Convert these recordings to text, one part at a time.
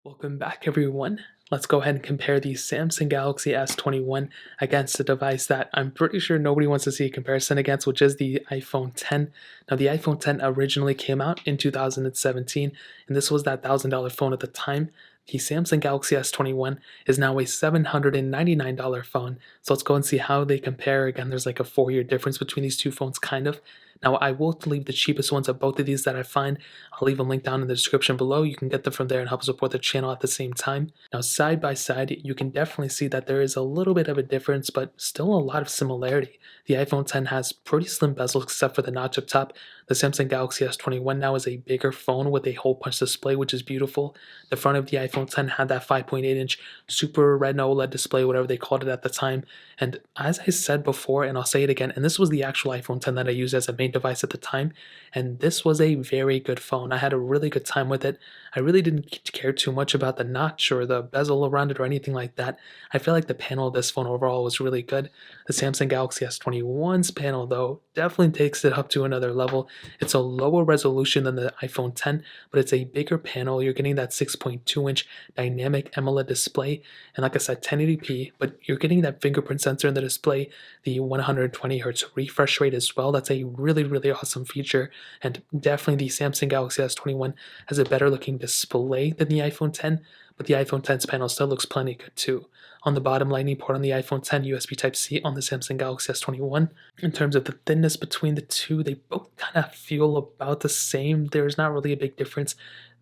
Welcome back, everyone. Let's go ahead and compare the Samsung Galaxy S21 against a device that I'm pretty sure nobody wants to see a comparison against, which is the iPhone 10. Now, the iPhone 10 originally came out in 2017, and this was that $1,000 phone at the time. The Samsung Galaxy S21 is now a $799 phone. So let's go and see how they compare. Again, there's like a 4-year difference between these two phones, kind of. Now, I will leave the cheapest ones of both of these that I find. I'll leave a link down in the description below. You can get them from there and help support the channel at the same time. Now, side by side, you can definitely see that there is a little bit of a difference, but still a lot of similarity. The iPhone 10 has pretty slim bezels except for the notch up top. The Samsung Galaxy S21 now is a bigger phone with a hole punch display, which is beautiful. The front of the iPhone 10 had that 5.8-inch Super Retina OLED display, whatever they called it at the time. And as I said before, and I'll say it again, and this was the actual iPhone 10 that I used as a main device at the time, and this was a very good phone. I had a really good time with it. I really didn't care too much about the notch or the bezel around it or anything like that. I feel like the panel of this phone overall was really good. The Samsung Galaxy S21's panel, though, definitely takes it up to another level. It's a lower resolution than the iPhone 10, but it's a bigger panel. You're getting that 6.2-inch dynamic AMOLED display, and like I said, 1080p, but you're getting that fingerprint sensor in the display, the 120 hertz refresh rate as well. That's a really, really awesome feature, and definitely the Samsung Galaxy S21 has a better looking display than the iPhone 10, but the iPhone 10's panel still looks plenty good too. On the bottom, lightning port on the iPhone 10, USB Type-C on the Samsung Galaxy S21. In terms of the thinness between the two, they both kind of feel about the same. There's not really a big difference.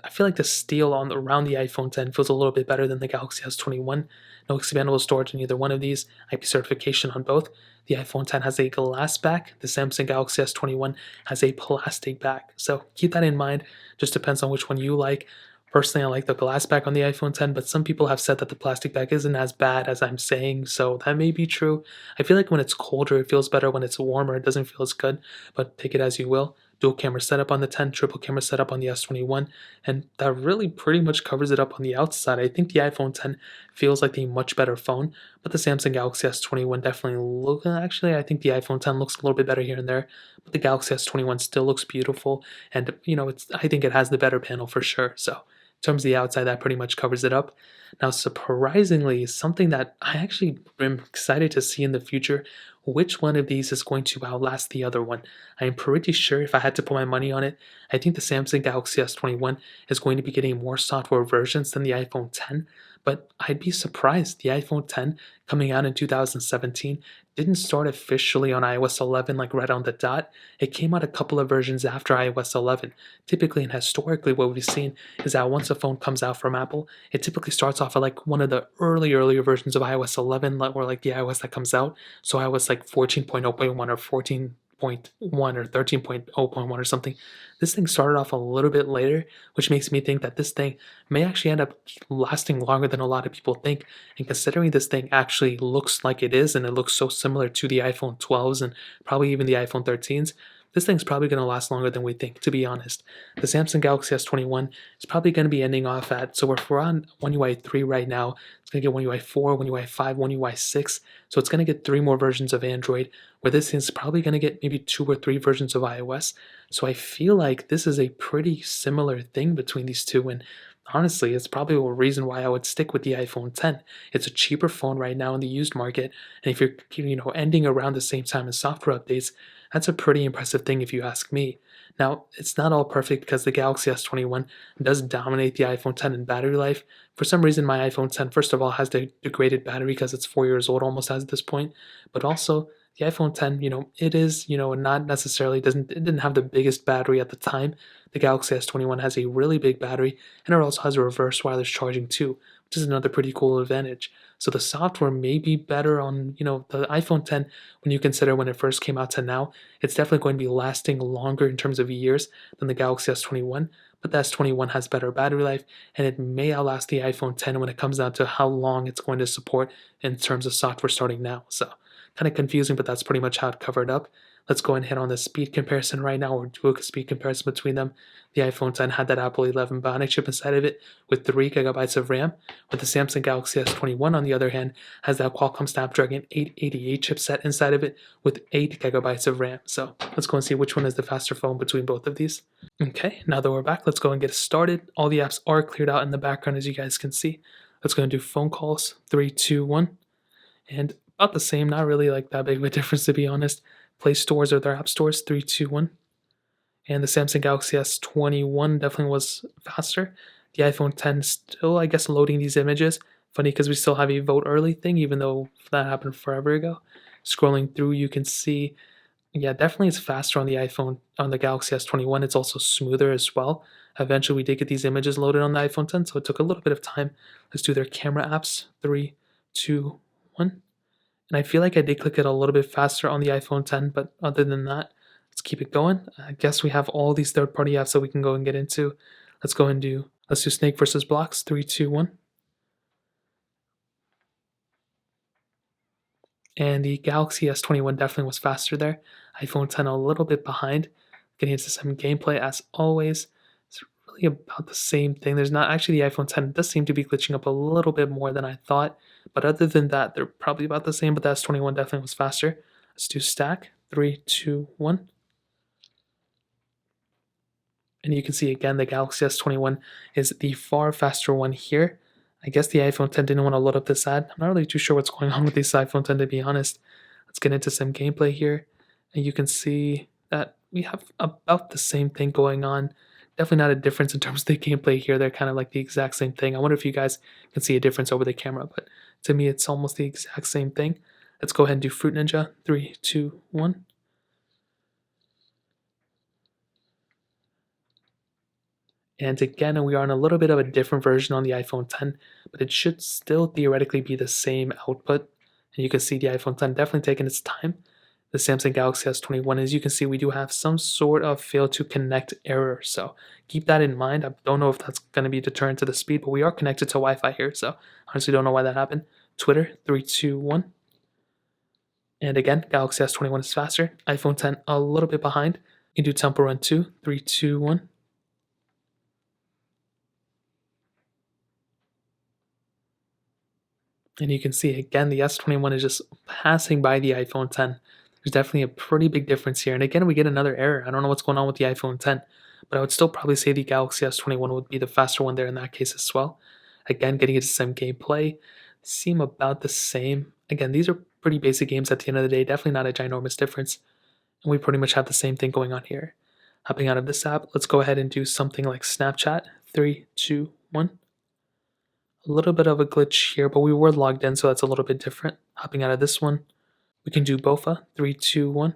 I feel like the steel around the iPhone 10 feels a little bit better than the Galaxy S21. No expandable storage in either one of these. IP certification on both. The iPhone 10 has a glass back. The Samsung Galaxy S21 has a plastic back. So keep that in mind. Just depends on which one you like. Personally, I like the glass back on the iPhone 10, but some people have said that the plastic back isn't as bad as I'm saying, so that may be true. I feel like when it's colder, it feels better. When it's warmer, it doesn't feel as good, but take it as you will. Dual camera setup on the 10, triple camera setup on the S21, and that really pretty much covers it up on the outside. I think the iPhone 10 feels like a much better phone, but the Samsung Galaxy S21 definitely actually, I think the iPhone 10 looks a little bit better here and there, but the Galaxy S21 still looks beautiful, and I think it has the better panel for sure, so in terms of the outside, that pretty much covers it up. Now, surprisingly, something that I actually am excited to see in the future, which one of these is going to outlast the other one? I am pretty sure if I had to put my money on it, I think the Samsung Galaxy S21 is going to be getting more software versions than the iPhone 10, but I'd be surprised. The iPhone 10 coming out in 2017 didn't start officially on iOS 11 like right on the dot. It came out a couple of versions after iOS 11. Typically and historically, what we've seen is that once a phone comes out from Apple, it typically starts off at like one of the earlier versions of iOS 11, or like the iOS that comes out. So iOS like 14.0.1 or 14.1 or 13.0.1 or something. This thing started off a little bit later, which makes me think that this thing may actually end up lasting longer than a lot of people think. And considering this thing actually looks like it is, and it looks so similar to the iPhone 12s and probably even the iPhone 13s, this thing's probably going to last longer than we think, to be honest. The Samsung Galaxy S21 is probably going to be ending off at, so if we're on One UI 3 right now, it's going to get One UI 4, One UI 5, One UI 6, so it's going to get 3 more versions of Android, where this thing's probably going to get maybe 2 or 3 versions of iOS. So I feel like this is a pretty similar thing between these two, and honestly, it's probably a reason why I would stick with the iPhone 10. It's a cheaper phone right now in the used market, and if you're ending around the same time as software updates, that's a pretty impressive thing if you ask me. Now, it's not all perfect because the Galaxy S21 does dominate the iPhone 10 in battery life. For some reason, my iPhone 10, first of all, has the degraded battery because it's 4 years old almost at this point, but also the iPhone 10, it is, not necessarily it didn't have the biggest battery at the time. The Galaxy S21 has a really big battery, and it also has a reverse wireless charging too, which is another pretty cool advantage. So the software may be better on, the iPhone 10 when you consider when it first came out to now. It's definitely going to be lasting longer in terms of years than the Galaxy S21, but the S21 has better battery life, and it may outlast the iPhone 10 when it comes down to how long it's going to support in terms of software starting now. So kind of confusing, but that's pretty much how it covered up. Let's go and hit on the speed comparison right now, or do a speed comparison between them. The iPhone 10 had that Apple 11 Bionic chip inside of it with 3 gigabytes of RAM, but the Samsung Galaxy S21, on the other hand, has that Qualcomm Snapdragon 888 chipset inside of it with 8 gigabytes of RAM. So let's go and see which one is the faster phone between both of these. Okay, now that we're back, let's go and get started. All the apps are cleared out in the background, as you guys can see. Let's go and do phone calls. 3, 2, 1. And about the same, not really like that big of a difference, to be honest. Play stores or their app stores. 3, 2, 1. And the Samsung Galaxy S21 definitely was faster. The iPhone 10 still, I guess, loading these images. Funny because we still have a vote early thing, even though that happened forever ago. Scrolling through, you can see, yeah, definitely it's faster on the iPhone, on the Galaxy S21. It's also smoother as well. Eventually, we did get these images loaded on the iPhone 10, so it took a little bit of time. Let's do their camera apps. 3, 2, 1. And I feel like I did click it a little bit faster on the iPhone 10, but other than that, let's keep it going. I guess we have all these third-party apps that we can go and get into. Let's do Snake versus Blocks. 3, 2, 1. And the Galaxy S21 definitely was faster there. iPhone 10 a little bit behind. Getting into some gameplay as always. It's really about the same thing. There's not actually, the iPhone 10 does seem to be glitching up a little bit more than I thought. But other than that, they're probably about the same, but the S21 definitely was faster. Let's do Stack. 3, 2, 1. And you can see again the Galaxy S21 is the far faster one here. I guess the iPhone 10 didn't want to load up this ad. I'm not really too sure what's going on with this iPhone 10, to be honest. Let's get into some gameplay here. And you can see that we have about the same thing going on. Definitely not a difference in terms of the gameplay here. They're kind of like the exact same thing. I wonder if you guys can see a difference over the camera, but to me it's almost the exact same thing. Let's go ahead and do Fruit Ninja. 3, 2, 1. And again, we are on a little bit of a different version on the iPhone 10, but it should still theoretically be the same output. And you can see the iPhone 10 definitely taking its time. The Samsung Galaxy S21, as you can see, we do have some sort of fail to connect error. So keep that in mind. I don't know if that's going to be deterrent to the speed, but we are connected to Wi-Fi here. So honestly don't know why that happened. Twitter, 3, 2, 1. And again, Galaxy S21 is faster. iPhone 10 a little bit behind. You can do Temple Run 2, 3, 2, 1. And you can see again, the S21 is just passing by the iPhone 10. There's definitely a pretty big difference here. And again, we get another error. I don't know what's going on with the iPhone 10, but I would still probably say the Galaxy S21 would be the faster one there in that case as well. Again, getting into some gameplay, seem about the same. Again, these are pretty basic games at the end of the day, definitely not a ginormous difference. And we pretty much have the same thing going on here. Hopping out of this app, let's go ahead and do something like Snapchat. 3, 2, 1. A little bit of a glitch here, but we were logged in, so that's a little bit different. Hopping out of this one, we can do BOFA. 3, 2, 1.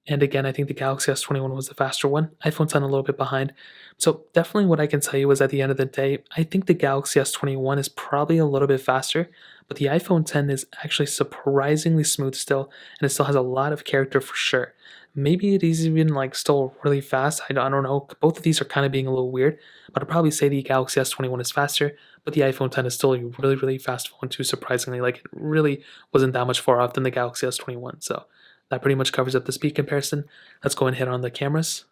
And again, I think the Galaxy S21 was the faster one. iPhone 10 a little bit behind. So definitely what I can tell you is at the end of the day, I think the Galaxy S21 is probably a little bit faster, but the iPhone 10 is actually surprisingly smooth still, and it still has a lot of character for sure. Maybe it is even like still really fast. I don't know. Both of these are kind of being a little weird, but I'd probably say the Galaxy S21 is faster, but the iPhone 10 is still a really, really fast phone too, surprisingly. Like it really wasn't that much far off than the Galaxy S21. So that pretty much covers up the speed comparison. Let's go and hit on the cameras.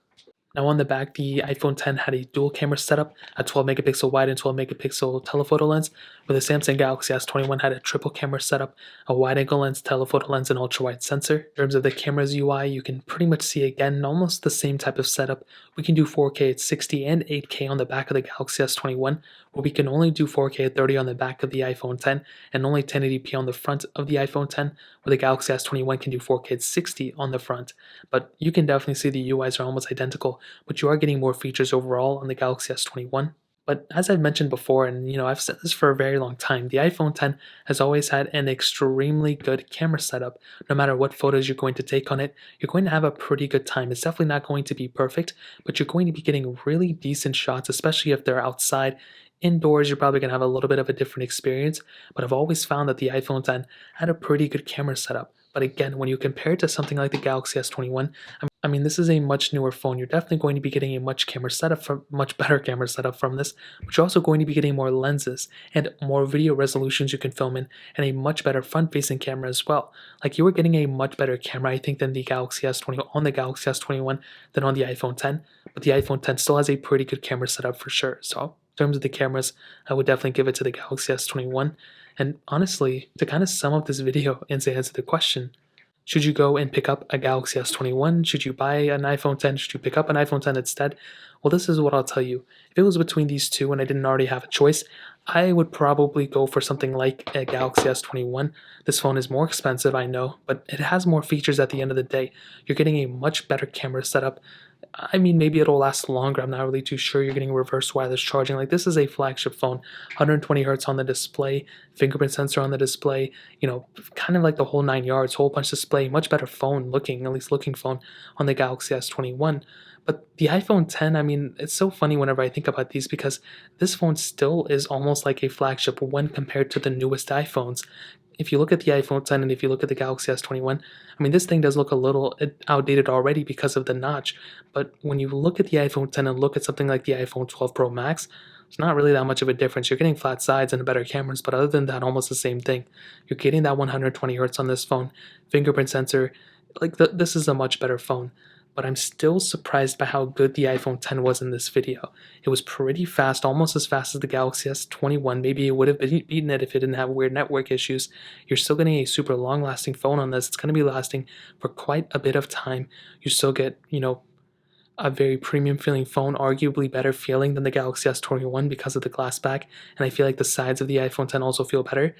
Now on the back, the iPhone 10 had a dual camera setup, a 12 megapixel wide and 12 megapixel telephoto lens, where the Samsung Galaxy S21 had a triple camera setup, a wide angle lens, telephoto lens, and ultra wide sensor. In terms of the camera's UI, you can pretty much see again almost the same type of setup. We can do 4K at 60 and 8K on the back of the Galaxy S21, where we can only do 4K at 30 on the back of the iPhone 10 and only 1080p on the front of the iPhone 10, where the Galaxy S21 can do 4K at 60 on the front. But you can definitely see the UIs are almost identical, but you are getting more features overall on the Galaxy S21. But as I've mentioned before, and I've said this for a very long time, the iPhone 10 has always had an extremely good camera setup. No matter what photos you're going to take on it, you're going to have a pretty good time. It's definitely not going to be perfect, but you're going to be getting really decent shots, especially if they're outside. Indoors, you're probably going to have a little bit of a different experience, but I've always found that the iPhone 10 had a pretty good camera setup. But again, when you compare it to something like the Galaxy S21, I mean, this is a much newer phone. You're definitely going to be getting a much better camera setup from this, but you're also going to be getting more lenses and more video resolutions you can film in, and a much better front-facing camera as well. Like you were getting a much better camera, I think, than the Galaxy S20 on the Galaxy S21 than on the iPhone 10. But the iPhone 10 still has a pretty good camera setup for sure. So in terms of the cameras, I would definitely give it to the Galaxy S21. And honestly, to kind of sum up this video and to answer the question, should you go and pick up a Galaxy S21? Should you buy an iPhone 10? Should you pick up an iPhone 10 instead? Well, this is what I'll tell you. If it was between these two and I didn't already have a choice, I would probably go for something like a Galaxy S21. This phone is more expensive, I know, but it has more features at the end of the day. You're getting a much better camera setup. I mean, maybe it'll last longer. I'm not really too sure. You're getting reverse wireless charging. Like, this is a flagship phone. 120 hertz on the display, fingerprint sensor on the display, kind of like the whole 9 yards, whole bunch display, much better phone looking, at least looking phone on the Galaxy S21. But the iPhone 10, I mean, it's so funny whenever I think about these because this phone still is almost like a flagship when compared to the newest iPhones. If you look at the iPhone 10 and if you look at the Galaxy S21, I mean, this thing does look a little outdated already because of the notch. But when you look at the iPhone 10 and look at something like the iPhone 12 Pro Max, it's not really that much of a difference. You're getting flat sides and better cameras, but other than that, almost the same thing. You're getting that 120 hertz on this phone, fingerprint sensor. Like, this is a much better phone. But I'm still surprised by how good the iPhone 10 was in this video. It was pretty fast, almost as fast as the Galaxy S21. Maybe it would have beaten it if it didn't have weird network issues. You're still getting a super long-lasting phone on this. It's going to be lasting for quite a bit of time. You still get, a very premium feeling phone, arguably better feeling than the Galaxy S21 because of the glass back, and I feel like the sides of the iPhone 10 also feel better.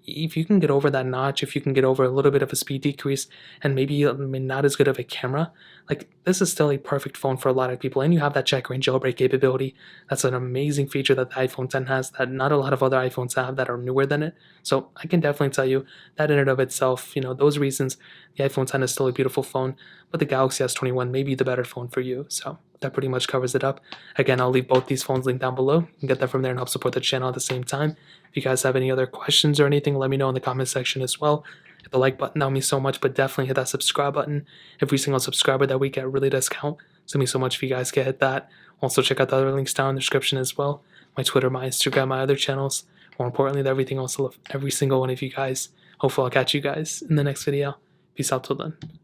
If you can get over that notch, if you can get over a little bit of a speed decrease and maybe not as good of a camera, like this is still a perfect phone for a lot of people. And you have that checkra and jailbreak capability. That's an amazing feature that the iPhone 10 has that not a lot of other iPhones have that are newer than it. So I can definitely tell you that in and of itself, those reasons, the iPhone 10 is still a beautiful phone, but the Galaxy S21 may be the better phone for you. So that pretty much covers it up. Again, I'll leave both these phones linked down below. You can get them from there and help support the channel at the same time. If you guys have any other questions or anything, let me know in the comment section as well. Hit the like button, that would mean so much, but definitely hit that subscribe button. Every single subscriber that we get really does count. So it means so much if you guys can hit that. Also, check out the other links down in the description as well. My Twitter, my Instagram, my other channels. More importantly, everything else. I love every single one of you guys. Hopefully, I'll catch you guys in the next video. Peace out till then.